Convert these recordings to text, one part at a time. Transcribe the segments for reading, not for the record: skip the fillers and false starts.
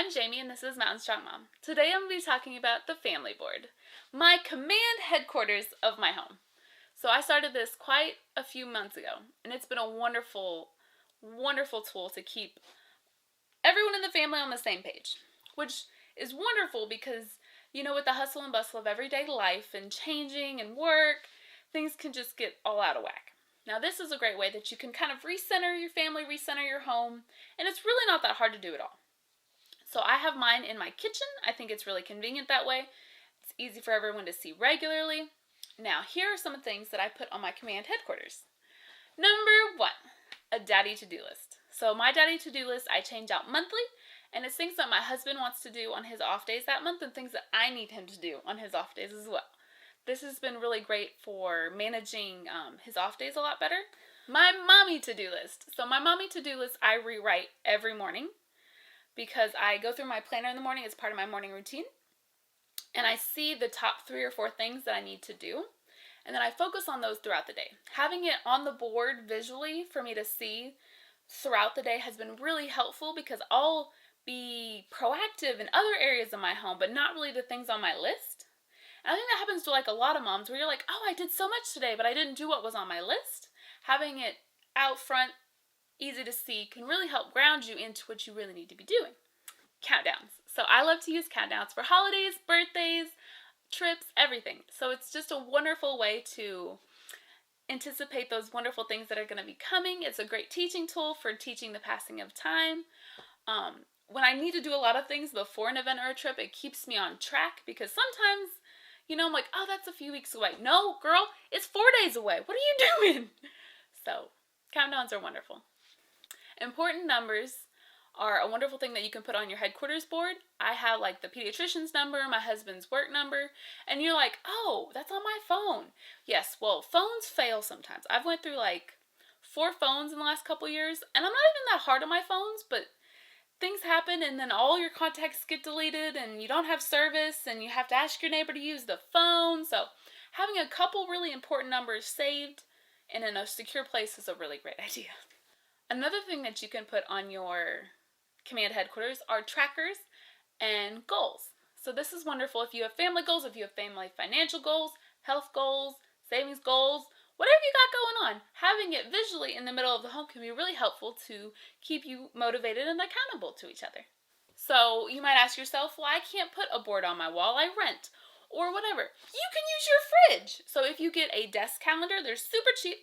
I'm Jamie and this is Mountain Strong Mom. Today I'm going to be talking about the family board, my command headquarters of my home. So I started this quite a few months ago and it's been a wonderful tool to keep everyone in the family on the same page, which is wonderful because, with the hustle and bustle of everyday life and changing and work, things can just get all out of whack. Now this is a great way that you can kind of recenter your family, recenter your home, and it's really not that hard to do at all. So I have mine in my kitchen. I think it's really convenient that way. It's easy for everyone to see regularly. Now here are some of the things that I put on my command headquarters. Number 1, a daddy to-do list. So my daddy to-do list I change out monthly, and it's things that my husband wants to do on his off days that month and things that I need him to do on his off days as well. This has been really great for managing his off days a lot better. My mommy to-do list. So my mommy to-do list I rewrite every morning because I go through my planner in the morning as part of my morning routine, and I see the top 3 or 4 things that I need to do, and then I focus on those throughout the day. Having it on the board visually for me to see throughout the day has been really helpful because I'll be proactive in other areas of my home, but not really the things on my list. And I think that happens to like a lot of moms where you're like, oh, I did so much today, but I didn't do what was on my list. Having it out front, easy to see, can really help ground you into what you really need to be doing. Countdowns. So I love to use countdowns for holidays, birthdays, trips, everything. So it's just a wonderful way to anticipate those wonderful things that are going to be coming. It's a great teaching tool for teaching the passing of time. When I need to do a lot of things before an event or a trip, it keeps me on track because sometimes, I'm like, oh, that's a few weeks away. No, girl, it's 4 days away. What are you doing? So countdowns are wonderful. Important numbers are a wonderful thing that you can put on your headquarters board. I have like the pediatrician's number, my husband's work number, and you're like, oh, that's on my phone. Yes, well, phones fail sometimes. I've went through like 4 phones in the last couple years, and I'm not even that hard on my phones, but things happen and then all your contacts get deleted and you don't have service and you have to ask your neighbor to use the phone. So having a couple really important numbers saved and in a secure place is a really great idea. Another thing that you can put on your command headquarters are trackers and goals. So this is wonderful if you have family goals, if you have family financial goals, health goals, savings goals, whatever you got going on. Having it visually in the middle of the home can be really helpful to keep you motivated and accountable to each other. So you might ask yourself, well, I can't put a board on my wall, I rent, or whatever. You can use your fridge. So if you get a desk calendar, they're super cheap.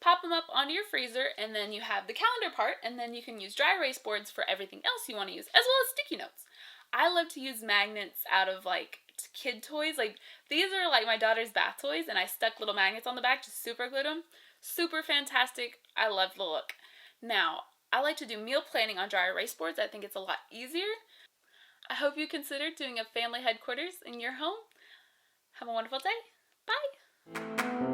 Pop them up onto your freezer, and then you have the calendar part, and then you can use dry erase boards for everything else you want to use, as well as sticky notes. I love to use magnets out of like kid toys. Like these are like my daughter's bath toys, and I stuck little magnets on the back, just super glued them. Super fantastic. I love the look. Now, I like to do meal planning on dry erase boards. I think it's a lot easier. I hope you consider doing a family headquarters in your home. Have a wonderful day. Bye.